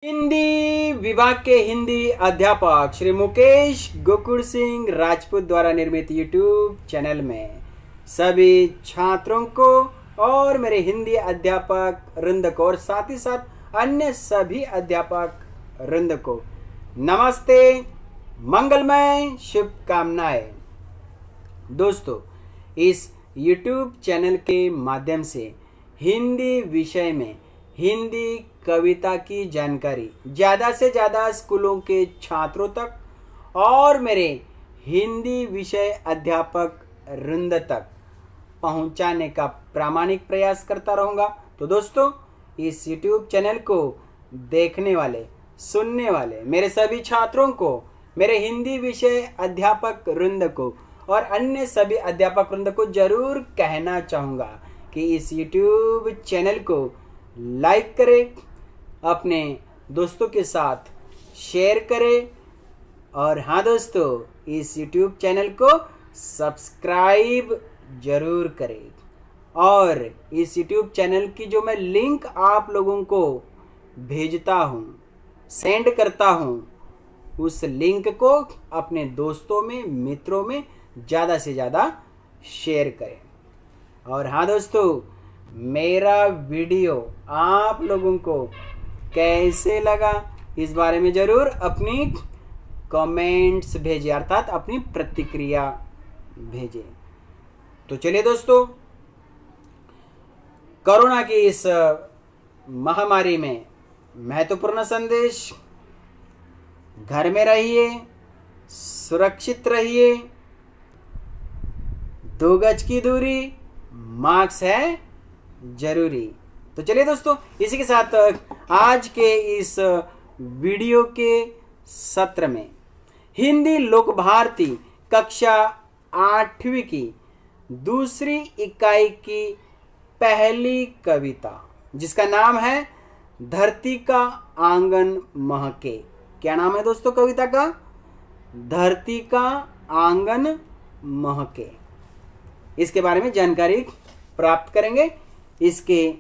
हिंदी विभाग के हिंदी अध्यापक श्री मुकेश गोकुल सिंह राजपूत द्वारा निर्मित यूट्यूब चैनल में सभी छात्रों को और मेरे हिंदी अध्यापक वृंद को और साथ ही साथ अन्य सभी अध्यापक वृंद को नमस्ते, मंगलमय शुभकामनाएं। दोस्तों, इस यूट्यूब चैनल के माध्यम से हिंदी विषय में हिंदी कविता की जानकारी ज़्यादा से ज़्यादा स्कूलों के छात्रों तक और मेरे हिंदी विषय अध्यापक वृंद तक पहुंचाने का प्रामाणिक प्रयास करता रहूँगा। तो दोस्तों, इस YouTube चैनल को देखने वाले सुनने वाले मेरे सभी छात्रों को, मेरे हिंदी विषय अध्यापक वृंद को और अन्य सभी अध्यापक वृंद को ज़रूर कहना चाहूँगा कि इस YouTube चैनल को लाइक करें, अपने दोस्तों के साथ शेयर करें और हाँ दोस्तों, इस YouTube चैनल को सब्सक्राइब जरूर करें। और इस YouTube चैनल की जो मैं लिंक आप लोगों को भेजता हूँ, सेंड करता हूँ, उस लिंक को अपने दोस्तों में, मित्रों में ज़्यादा से ज़्यादा शेयर करें। और हाँ दोस्तों, मेरा वीडियो आप लोगों को कैसे लगा इस बारे में ज़रूर अपनी कमेंट्स भेजें, अर्थात अपनी प्रतिक्रिया भेजें। तो चलिए दोस्तों, कोरोना की इस महामारी में महत्वपूर्ण संदेश, घर में रहिए, सुरक्षित रहिए, 2 गज की दूरी, मास्क है जरूरी। तो चलिए दोस्तों, इसी के साथ आज के इस वीडियो के सत्र में हिंदी लोक भारती कक्षा 8वीं की दूसरी इकाई की पहली कविता, जिसका नाम है धरती का आंगन महके। क्या नाम है दोस्तों कविता का? धरती का आंगन महके। इसके बारे में जानकारी प्राप्त करेंगे। इसके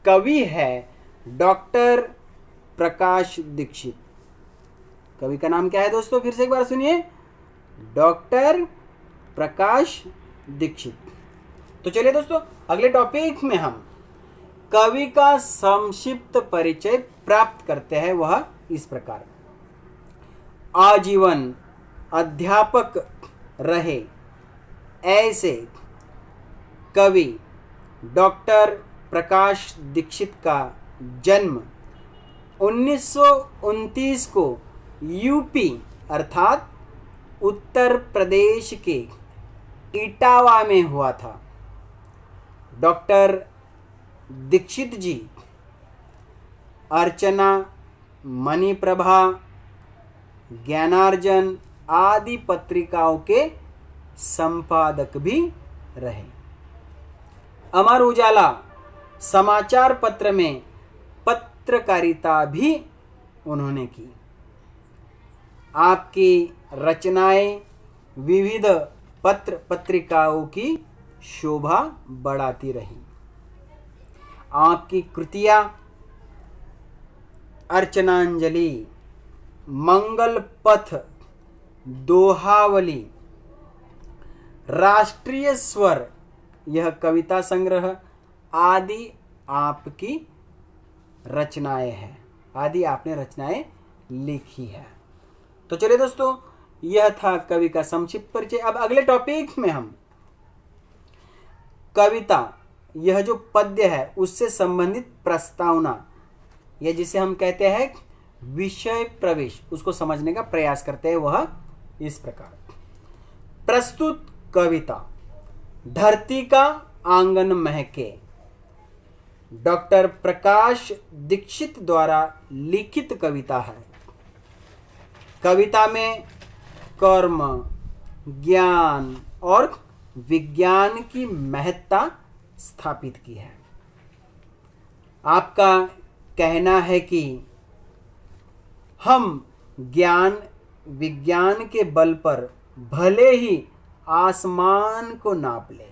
कवि है डॉक्टर प्रकाश दीक्षित। कवि का नाम क्या है दोस्तों? फिर से एक बार सुनिए, डॉक्टर प्रकाश दीक्षित। तो चलिए दोस्तों, अगले टॉपिक में हम कवि का संक्षिप्त परिचय प्राप्त करते हैं। वह इस प्रकार: आजीवन अध्यापक रहे ऐसे कवि डॉक्टर प्रकाश दीक्षित का जन्म 1929 को यूपी अर्थात उत्तर प्रदेश के इटावा में हुआ था। डॉक्टर दीक्षित जी अर्चना, मणिप्रभा, ज्ञानार्जन आदि पत्रिकाओं के संपादक भी रहे। अमर उजाला समाचार पत्र में पत्रकारिता भी उन्होंने की। आपकी रचनाएं विविध पत्र पत्रिकाओं की शोभा बढ़ाती रही। आपकी कृतियां अर्चनांजलि, मंगल पथ, दोहावली, राष्ट्रीय स्वर, यह कविता संग्रह आदि आपकी रचनाएं हैं, आदि आपने रचनाएं लिखी है। तो चलिए दोस्तों, यह था कवि का संक्षिप्त परिचय। अब अगले टॉपिक में हम कविता, यह जो पद्य है उससे संबंधित प्रस्तावना, यह जिसे हम कहते हैं विषय प्रवेश, उसको समझने का प्रयास करते हैं। वह इस प्रकार: प्रस्तुत कविता धरती का आंगन महके डॉक्टर प्रकाश दीक्षित द्वारा लिखित कविता है। कविता में कर्म, ज्ञान और विज्ञान की महत्ता स्थापित की है। आपका कहना है कि हम ज्ञान विज्ञान के बल पर भले ही आसमान को नाप ले,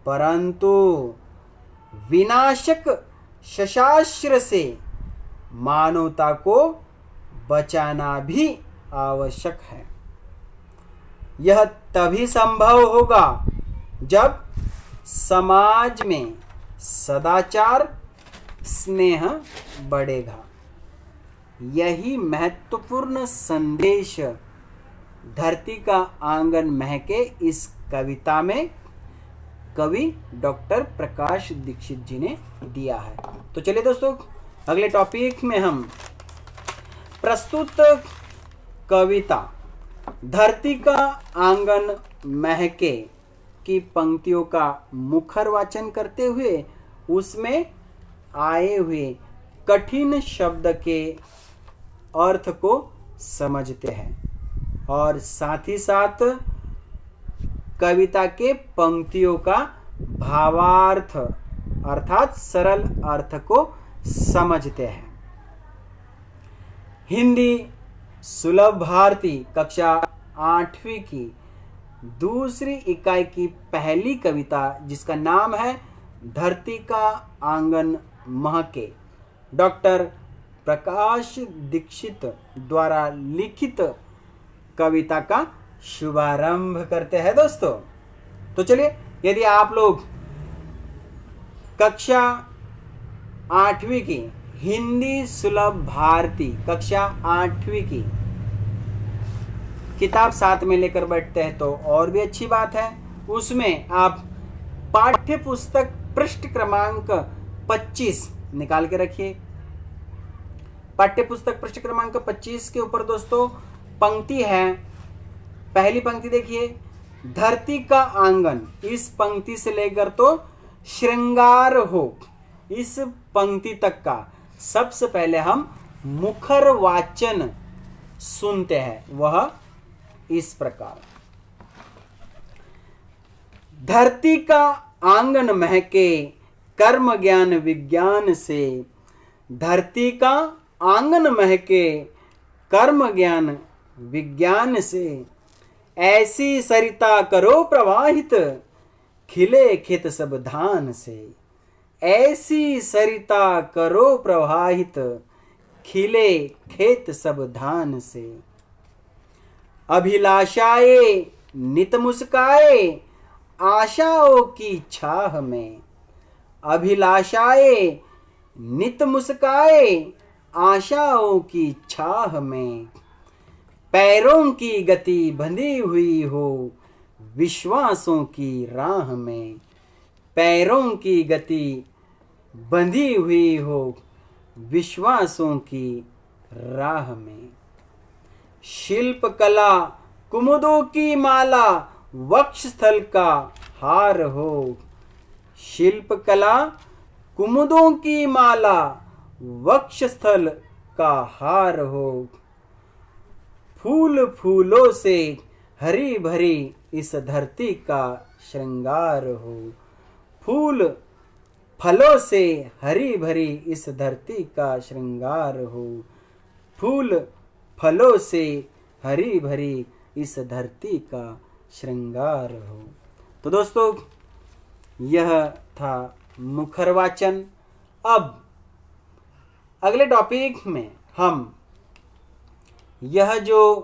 परंतु विनाशक शशास्त्र से मानवता को बचाना भी आवश्यक है। यह तभी संभव होगा जब समाज में सदाचार, स्नेह बढ़ेगा। यही महत्वपूर्ण संदेश धरती का आंगन महके इस कविता में कवि डॉक्टर प्रकाश दीक्षित जी ने दिया है। तो चलिए दोस्तों, अगले टॉपिक में हम प्रस्तुत कविता धरती का आंगन महके की पंक्तियों का मुखर वाचन करते हुए उसमें आए हुए कठिन शब्द के अर्थ को समझते हैं और साथ ही साथ कविता के पंक्तियों का भावार्थ अर्थात सरल अर्थ को समझते हैं। हिंदी सुलभ भारती कक्षा 8वीं की दूसरी इकाई की पहली कविता, जिसका नाम है धरती का आंगन महके, डॉक्टर प्रकाश दीक्षित द्वारा लिखित कविता का शुभारंभ करते हैं दोस्तों। तो चलिए, यदि आप लोग कक्षा 8वीं की हिंदी सुलभ भारती कक्षा 8वीं की किताब साथ में लेकर बैठते हैं तो और भी अच्छी बात है। उसमें आप पाठ्य पुस्तक पृष्ठ क्रमांक 25 निकाल के रखिए। पाठ्य पुस्तक पृष्ठ क्रमांक 25 के ऊपर दोस्तों पंक्ति है, पहली पंक्ति देखिए, धरती का आंगन। इस पंक्ति से लेकर तो श्रृंगार हो, इस पंक्ति तक का सबसे पहले हम मुखर वाचन सुनते हैं, वह इस प्रकार। धरती का आंगन महके कर्म ज्ञान विज्ञान से, धरती का आंगन महके कर्म ज्ञान विज्ञान से, ऐसी सरिता करो प्रवाहित खिले खेत सब धान से, ऐसी सरिता करो प्रवाहित खिले खेत सब धान से। अभिलाषाए नित मुस्काए आशाओं की छाह में, अभिलाषाए नित मुस्काए आशाओं की छाह में, पैरों की गति बंधी हुई हो विश्वासों की राह में, पैरों की गति बंधी हुई हो विश्वासों की राह में। शिल्प कला कुमुदों की माला वक्षस्थल का हार हो, शिल्प कला कुमुदों की माला वक्षस्थल का हार हो, फूल फूलों से हरी भरी इस धरती का श्रृंगार हो, फूल फलों से हरी भरी इस धरती का श्रृंगार हो, फूल फलों से हरी भरी इस धरती का श्रृंगार हो। तो दोस्तों, यह था मुखर वाचन। अब अगले टॉपिक में हम यह जो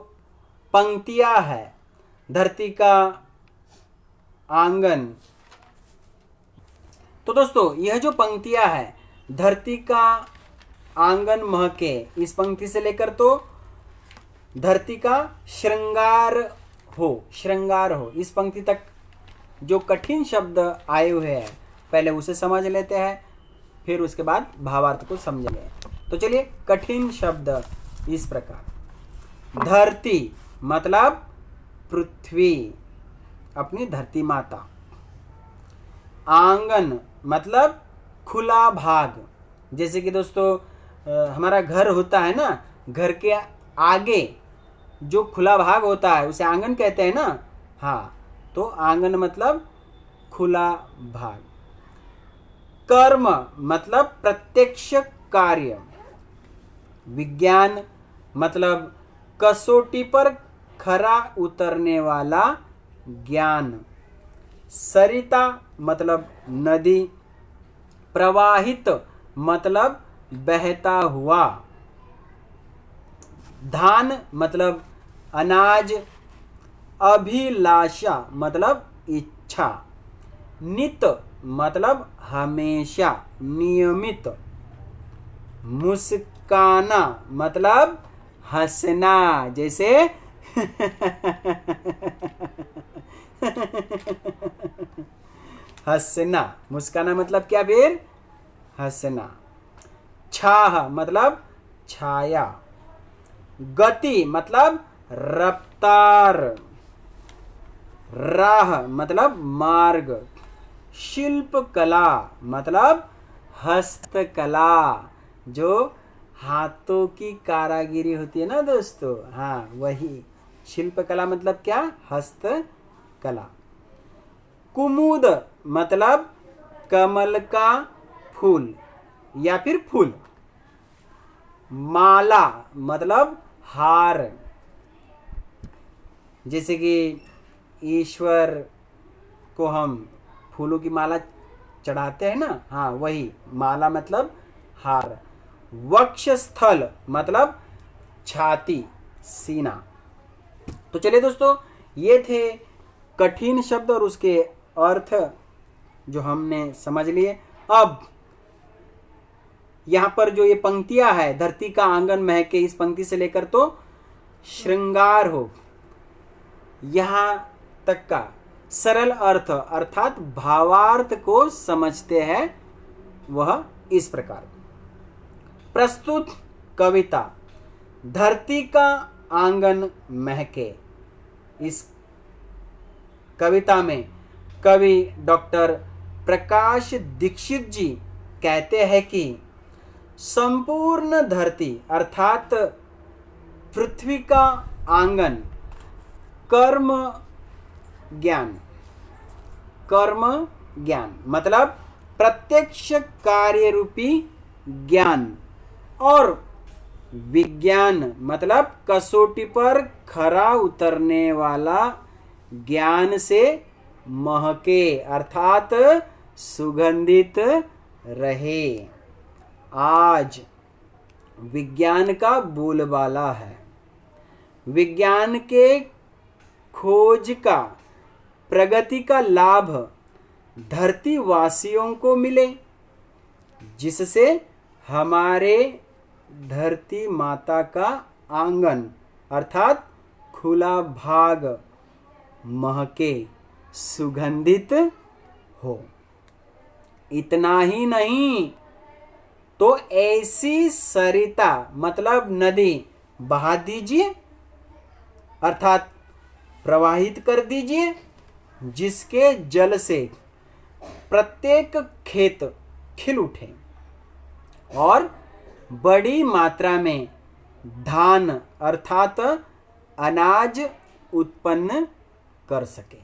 पंक्तियां है धरती का आंगन, तो दोस्तों यह जो पंक्तियां है धरती का आंगन महके, इस पंक्ति से लेकर तो धरती का श्रृंगार हो, श्रृंगार हो, इस पंक्ति तक जो कठिन शब्द आए हुए हैं पहले उसे समझ लेते हैं, फिर उसके बाद भावार्थ को समझेंगे। तो चलिए, कठिन शब्द इस प्रकार। धरती मतलब पृथ्वी, अपनी धरती माता। आंगन मतलब खुला भाग, जैसे कि दोस्तों हमारा घर होता है ना, घर के आगे जो खुला भाग होता है उसे आंगन कहते हैं ना। हाँ, तो आंगन मतलब खुला भाग। कर्म मतलब प्रत्यक्ष कार्य। विज्ञान मतलब कसौटी पर खरा उतरने वाला ज्ञान। सरिता मतलब नदी। प्रवाहित मतलब बहता हुआ। धान मतलब अनाज, अभिलाषा मतलब इच्छा, नित मतलब हमेशा, नियमित, मुस्काना मतलब हंसना, जैसे हंसना, मुस्काना मतलब क्या फिर? हंसना। छाह मतलब छाया, गति मतलब रफ्तार, राह मतलब मार्ग, शिल्प कला मतलब हस्तकला, जो हाथों की कारागिरी होती है ना दोस्तों, हाँ वही शिल्प कला मतलब क्या? हस्तकला। कुमुद मतलब कमल का फूल या फिर फूल। माला मतलब हार, जैसे कि ईश्वर को हम फूलों की माला चढ़ाते हैं ना, हाँ वही माला मतलब हार। वक्षस्थल मतलब छाती, सीना। तो चलिए दोस्तों, ये थे कठिन शब्द और उसके अर्थ जो हमने समझ लिए। अब यहाँ पर जो ये पंक्तियां है, धरती का आंगन महके, इस पंक्ति से लेकर तो श्रृंगार हो, यहाँ तक का सरल अर्थ अर्थात भावार्थ को समझते हैं वह इस प्रकार। प्रस्तुत कविता धरती का आंगन महके। इस कविता में कवि डॉक्टर प्रकाश दीक्षित जी कहते हैं कि संपूर्ण धरती अर्थात पृथ्वी का आंगन कर्म ज्ञान, कर्म ज्ञान मतलब प्रत्यक्ष कार्य रूपी ज्ञान, और विज्ञान मतलब कसौटी पर खरा उतरने वाला ज्ञान से महके अर्थात सुगंधित रहे। आज विज्ञान का बोलबाला है। विज्ञान के खोज का, प्रगति का लाभ धरती वासियों को मिले, जिससे हमारे धरती माता का आंगन अर्थात खुला भाग महके, सुगंधित हो। इतना ही नहीं तो ऐसी सरिता मतलब नदी बहा दीजिए अर्थात प्रवाहित कर दीजिए, जिसके जल से प्रत्येक खेत खिल उठे और बड़ी मात्रा में धान अर्थात अनाज उत्पन्न कर सके।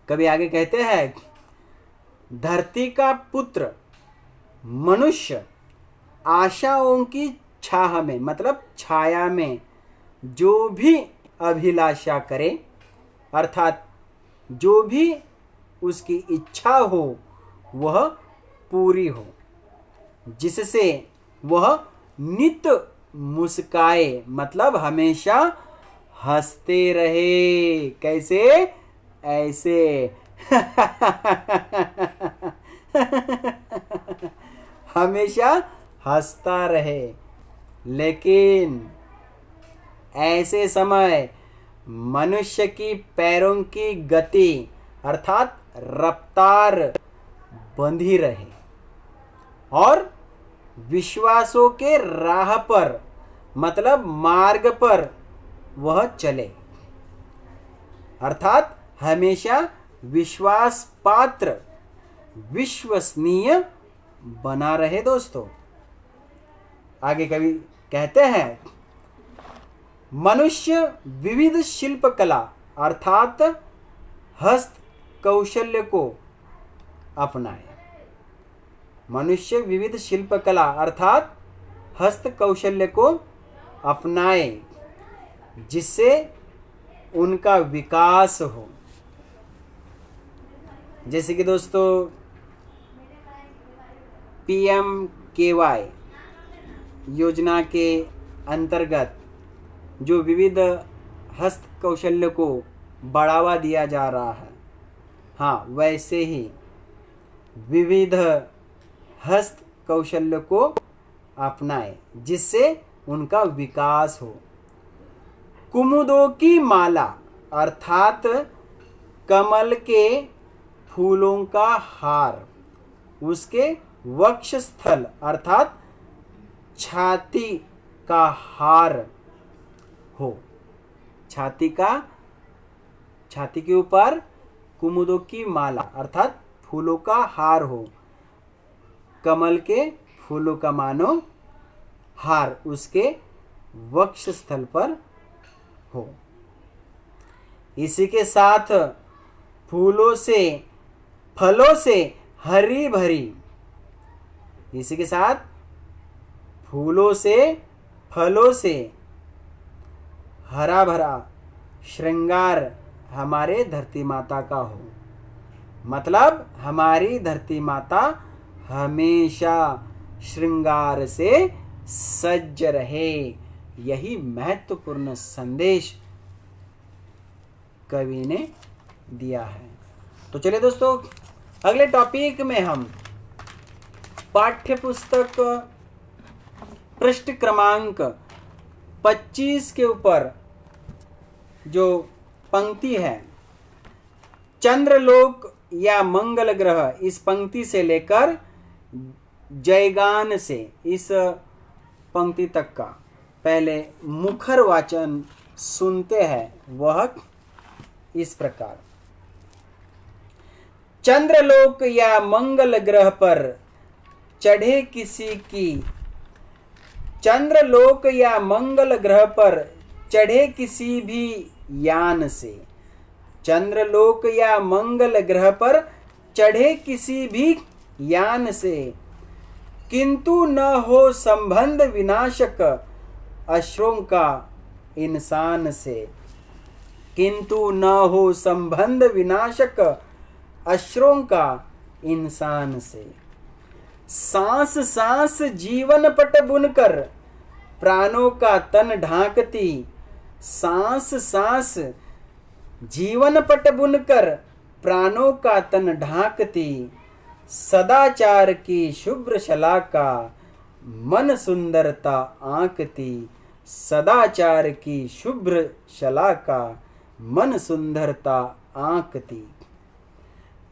कभी आगे कहते हैं, धरती का पुत्र मनुष्य आशाओं की छाह में मतलब छाया में जो भी अभिलाषा करे अर्थात जो भी उसकी इच्छा हो वह पूरी हो, जिससे वह नित मुस्काए मतलब हमेशा हंसते रहे। कैसे? ऐसे हमेशा हंसता रहे। लेकिन ऐसे समय मनुष्य की पैरों की गति अर्थात रफ्तार बंधी रहे और विश्वासों के राह पर मतलब मार्ग पर वह चले अर्थात हमेशा विश्वास पात्र, विश्वसनीय बना रहे। दोस्तों आगे कवि कहते हैं, मनुष्य विविध शिल्प कला अर्थात हस्त कौशल्य को अपनाए। मनुष्य विविध शिल्प कला अर्थात हस्त कौशल्य को अपनाए, जिससे उनका विकास हो। जैसे कि दोस्तों PM PMKY योजना के अंतर्गत जो विविध हस्त कौशल्य को बढ़ावा दिया जा रहा है, हाँ वैसे ही विविध हस्त कौशल्य को अपनाएं जिससे उनका विकास हो। कुमुदों की माला अर्थात कमल के फूलों का हार उसके वक्षस्थल अर्थात छाती का हार हो। छाती के ऊपर कुमुदों की माला अर्थात फूलों का हार हो। कमल के फूलों का मानो हार उसके वक्षस्थल पर हो। इसी के साथ फूलों से फलों से हरी भरी, इसी के साथ फूलों से फलों से हरा भरा श्रृंगार हमारे धरती माता का हो। मतलब हमारी धरती माता हमेशा श्रृंगार से सज्ज रहे, यही महत्वपूर्ण संदेश कवि ने दिया है। तो चलिए दोस्तों, अगले टॉपिक में हम पाठ्यपुस्तक पृष्ठ क्रमांक 25 के ऊपर जो पंक्ति है चंद्रलोक या मंगल ग्रह, इस पंक्ति से लेकर जयगान से इस पंक्ति तक का पहले मुखर वाचन सुनते हैं। वह इस प्रकार, चंद्रलोक या मंगल ग्रह पर चढ़े किसी की, चंद्रलोक या मंगल ग्रह पर चढ़े किसी भी यान से, चंद्रलोक या मंगल ग्रह पर चढ़े किसी भी यान से, किंतु न हो संबंध विनाशक अश्रों का इंसान से, किंतु न हो संबंध विनाशक अश्रों का इंसान से। सांस सांस जीवन पट बुनकर प्राणों का तन ढांकती, सांस सांस जीवन पट बुनकर प्राणों का तन ढांकती, सदाचार की शुभ्र शलाका मन सुंदरता आंकती, सदाचार की शुभ्र शलाका मन सुंदरता आंकती।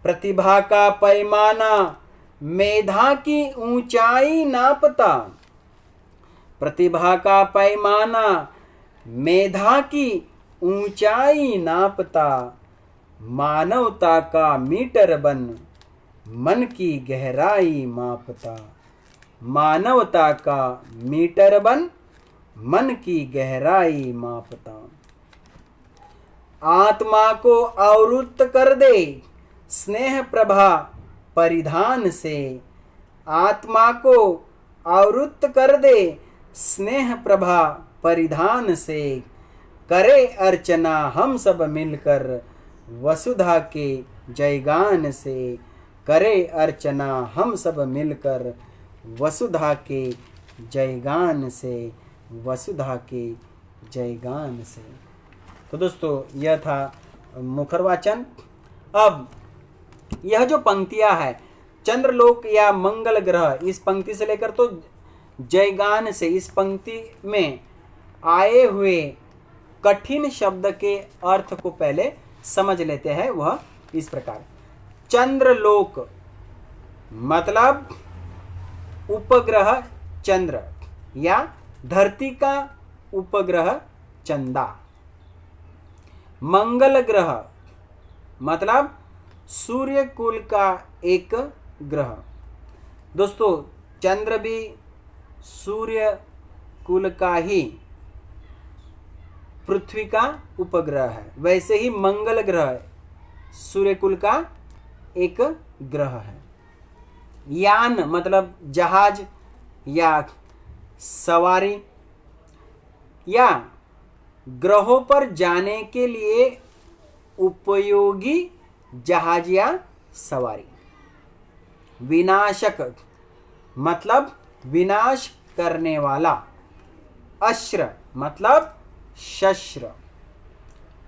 प्रतिभा का पैमाना मेधा की ऊंचाई नापता, प्रतिभा का पैमाना मेधा की ऊंचाई नापता, मानवता का मीटर बन मन की गहराई मापता, मानवता का मीटर बन मन की गहराई मापता। आत्मा को आवृत्त कर दे स्नेह प्रभा परिधान से, आत्मा को आवृत्त कर दे स्नेह प्रभा परिधान से, करे अर्चना हम सब मिलकर वसुधा के जयगान से, करे अर्चना हम सब मिलकर वसुधा के जयगान से, वसुधा के जयगान से। तो दोस्तों, यह था मुखर वाचन। अब यह जो पंक्तियां है चंद्रलोक या मंगल ग्रह, इस पंक्ति से लेकर तो जयगान से, इस पंक्ति में आए हुए कठिन शब्द के अर्थ को पहले समझ लेते हैं। वह इस प्रकार, चंद्रलोक मतलब उपग्रह चंद्र या धरती का उपग्रह चंदा। मंगल ग्रह मतलब सूर्य कुल का एक ग्रह। दोस्तों, चंद्र भी सूर्य कुल का ही पृथ्वी का उपग्रह है, वैसे ही मंगल ग्रह सूर्य कुल का एक ग्रह है। यान मतलब जहाज या सवारी, या ग्रहों पर जाने के लिए उपयोगी जहाज या सवारी। विनाशक मतलब विनाश करने वाला। अश्र मतलब शस्त्र।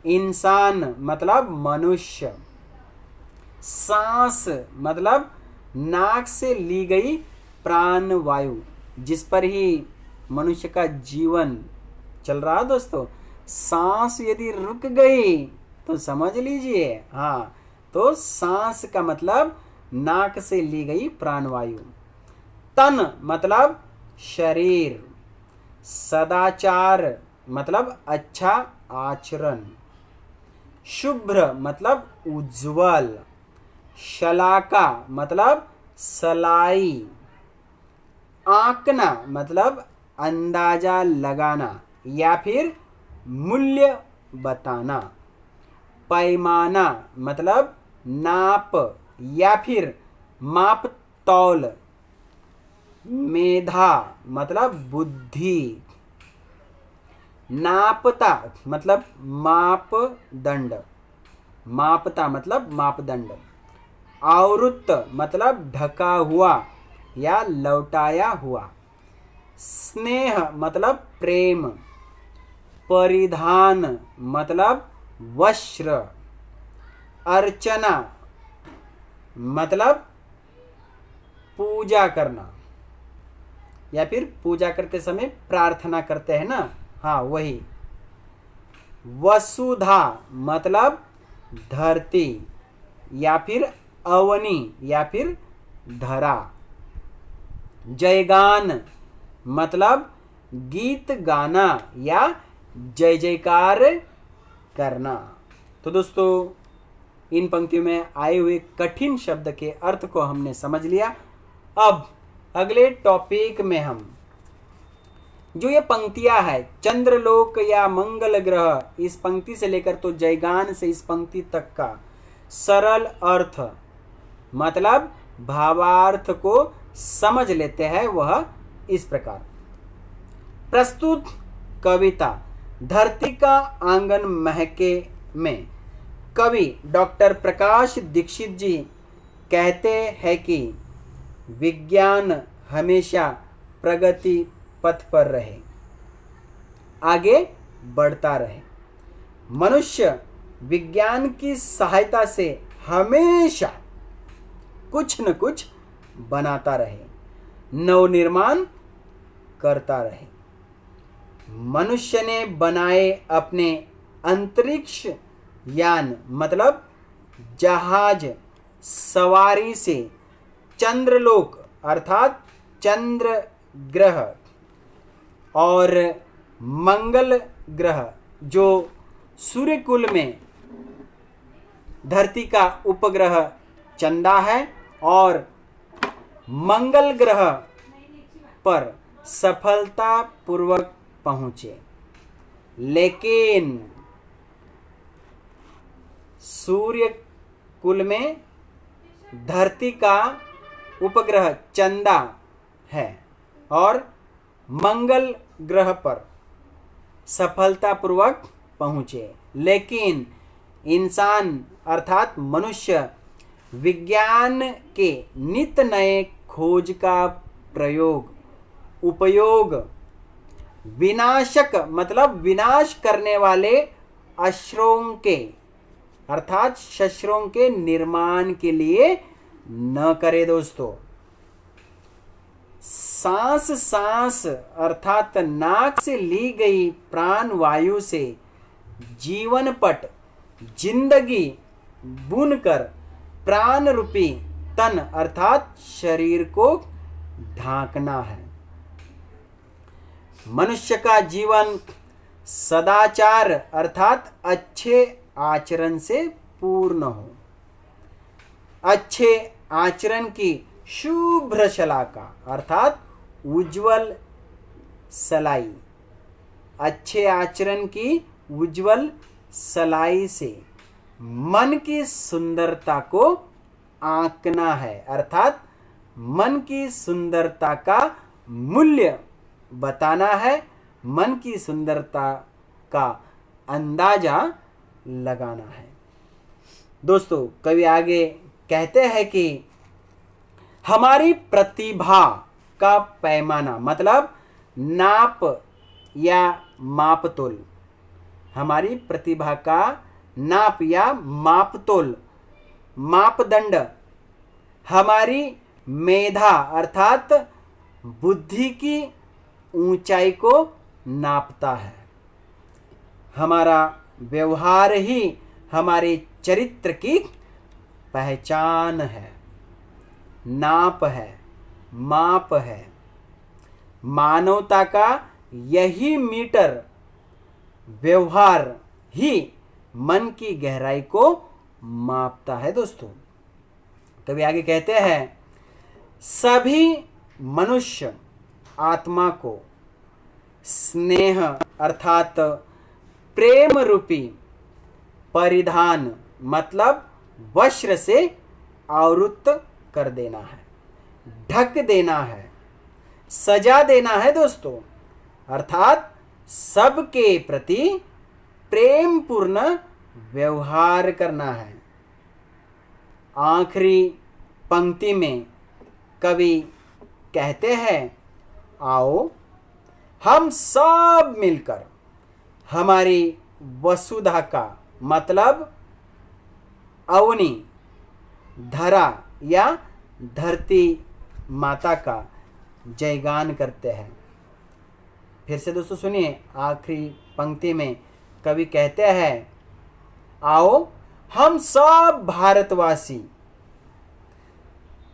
इंसान मतलब मनुष्य। सांस मतलब नाक से ली गई प्राण वायु, जिस पर ही मनुष्य का जीवन चल रहा है दोस्तों। सांस यदि रुक गई तो समझ लीजिए, हाँ, तो सांस का मतलब नाक से ली गई प्राणवायु। तन मतलब शरीर। सदाचार मतलब अच्छा आचरण। शुभ्र मतलब उज्जवल। शलाका मतलब सलाई। आंकना मतलब अंदाजा लगाना या फिर मूल्य बताना। पैमाना मतलब नाप या फिर माप तौल। मेधा मतलब बुद्धि। नापता मतलब मापदंड। मापता मतलब मापदंड। आवृत्त मतलब ढका हुआ या लौटाया हुआ। स्नेह मतलब प्रेम। परिधान मतलब वस्त्र। अर्चना मतलब पूजा करना या फिर पूजा करते समय प्रार्थना करते हैं ना, हाँ वही। वसुधा मतलब धरती या फिर अवनी या फिर धरा। जयगान मतलब गीत गाना या जय जयकार करना। तो दोस्तों, इन पंक्तियों में आए हुए कठिन शब्द के अर्थ को हमने समझ लिया। अब अगले टॉपिक में हम जो ये पंक्तियां है, चंद्रलोक या मंगल ग्रह, इस पंक्ति से लेकर तो जयगान से इस पंक्ति तक का सरल अर्थ मतलब भावार्थ को समझ लेते हैं। वह इस प्रकार। प्रस्तुत कविता धरती का आंगन महके में कवि डॉक्टर प्रकाश दीक्षित जी कहते हैं कि विज्ञान हमेशा प्रगति पथ पर रहे, आगे बढ़ता रहे। मनुष्य विज्ञान की सहायता से हमेशा कुछ न कुछ बनाता रहे, नवनिर्माण करता रहे। मनुष्य ने बनाए अपने अंतरिक्ष यान मतलब जहाज सवारी से चंद्रलोक अर्थात चंद्र ग्रह और मंगल ग्रह जो सूर्यकुल में धरती का उपग्रह चंदा है और मंगल ग्रह पर सफलतापूर्वक पहुंचे। लेकिन सूर्य कुल में धरती का उपग्रह चंदा है और मंगल ग्रह पर सफलतापूर्वक पहुंचे, लेकिन इंसान अर्थात मनुष्य विज्ञान के नित नए खोज का प्रयोग उपयोग विनाशक मतलब विनाश करने वाले अस्त्रों के अर्थात शस्त्रों के निर्माण के लिए न करे। दोस्तों, सांस सांस अर्थात नाक से ली गई प्राण वायु से जीवन पट जिंदगी बुनकर प्राण रूपी तन अर्थात शरीर को ढांकना है। मनुष्य का जीवन सदाचार अर्थात अच्छे आचरण से पूर्ण हो। अच्छे आचरण की शुभ्र शलाका अर्थात उज्जवल सलाई। अच्छे आचरण की उज्जवल सलाई से मन की सुंदरता को आंकना है अर्थात मन की सुंदरता का मूल्य बताना है, मन की सुंदरता का अंदाजा लगाना है। दोस्तों, कवि आगे कहते हैं कि हमारी प्रतिभा का पैमाना मतलब नाप या मापतोल, हमारी प्रतिभा का नाप या मापतोल, मापदंड हमारी मेधा अर्थात बुद्धि की ऊंचाई को नापता है। हमारा व्यवहार ही हमारे चरित्र की पहचान है, नाप है, माप है। मानवता का यही मीटर व्यवहार ही मन की गहराई को मापता है दोस्तों। कभी आगे कहते हैं, सभी मनुष्य आत्मा को स्नेह अर्थात प्रेम रूपी परिधान मतलब वस्त्र से आवृत कर देना है, ढक देना है, सजा देना है दोस्तों, अर्थात सबके प्रति प्रेम पूर्ण व्यवहार करना है। आखिरी पंक्ति में कवि कहते हैं, आओ हम सब मिलकर हमारी वसुधा का मतलब अवनी, धरा या धरती माता का जयगान करते हैं। फिर से दोस्तों सुनिए, आखिरी पंक्ति में कवि कहते हैं, आओ हम सब भारतवासी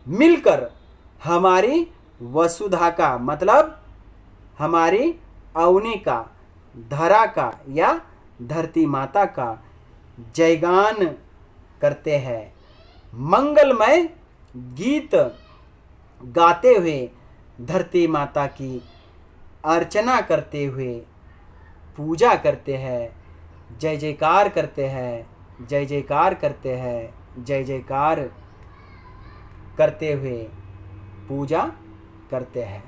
मिलकर हमारी वसुधा का मतलब हमारी अवनी का, धरा का या धरती माता का जयगान करते हैं। मंगलमय गीत गाते हुए धरती माता की अर्चना करते हुए पूजा करते हैं, जय जयकार करते हैं, जय जयकार करते हैं, जय जयकार करते हुए पूजा करते हैं।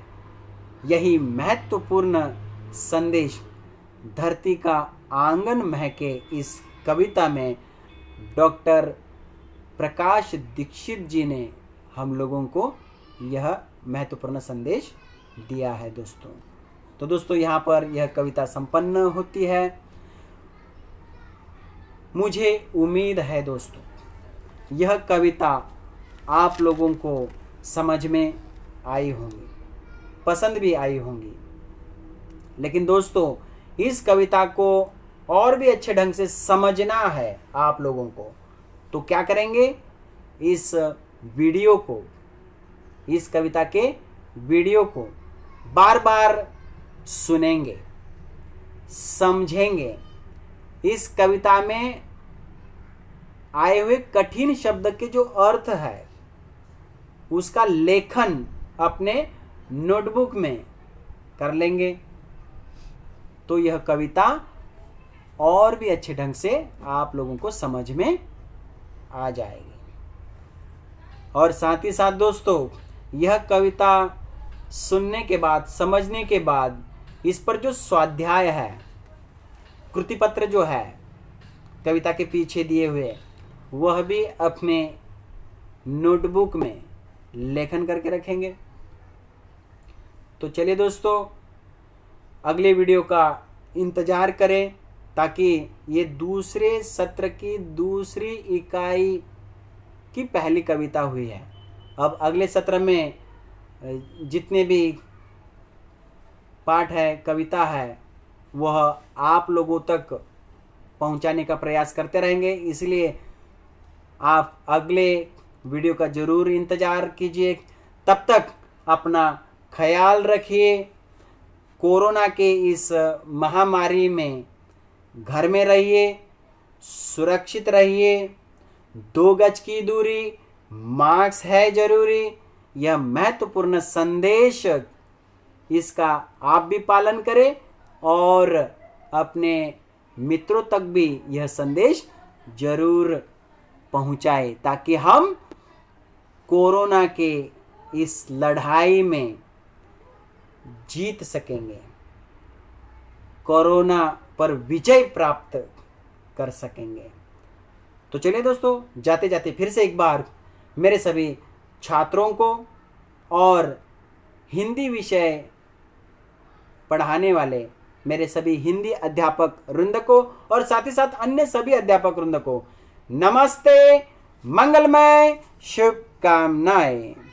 यही महत्वपूर्ण संदेश धरती का आंगन महके इस कविता में डॉक्टर प्रकाश दीक्षित जी ने हम लोगों को यह महत्वपूर्ण संदेश दिया है दोस्तों। तो दोस्तों यहाँ पर यह कविता संपन्न होती है। मुझे उम्मीद है दोस्तों यह कविता आप लोगों को समझ में आई होंगी, पसंद भी आई होंगी। लेकिन दोस्तों इस कविता को और भी अच्छे ढंग से समझना है आप लोगों को, तो क्या करेंगे, इस वीडियो को, इस कविता के वीडियो को बार बार सुनेंगे, समझेंगे। इस कविता में आए हुए कठिन शब्द के जो अर्थ है उसका लेखन अपने नोटबुक में कर लेंगे, तो यह कविता और भी अच्छे ढंग से आप लोगों को समझ में आ जाएगी। और साथ ही साथ दोस्तों यह कविता सुनने के बाद, समझने के बाद इस पर जो स्वाध्याय है, कृति पत्र जो है कविता के पीछे दिए हुए, वह भी अपने नोटबुक में लेखन करके रखेंगे। तो चलिए दोस्तों अगले वीडियो का इंतज़ार करें, ताकि ये दूसरे सत्र की दूसरी इकाई की पहली कविता हुई है। अब अगले सत्र में जितने भी पाठ है, कविता है, वह आप लोगों तक पहुंचाने का प्रयास करते रहेंगे। इसलिए आप अगले वीडियो का ज़रूर इंतज़ार कीजिए। तब तक अपना ख्याल रखिए। कोरोना के इस महामारी में घर में रहिए, सुरक्षित रहिए, 2 गज की दूरी, मास्क है जरूरी, यह महत्वपूर्ण संदेश, इसका आप भी पालन करें और अपने मित्रों तक भी यह संदेश जरूर पहुंचाए, ताकि हम कोरोना के इस लड़ाई में जीत सकेंगे, कोरोना पर विजय प्राप्त कर सकेंगे। तो चलिए दोस्तों जाते जाते फिर से एक बार मेरे सभी छात्रों को और हिंदी विषय पढ़ाने वाले मेरे सभी हिंदी अध्यापक वृंद को और साथ ही साथ अन्य सभी अध्यापक वृंद को नमस्ते, मंगलमय, शुभकामनाएं।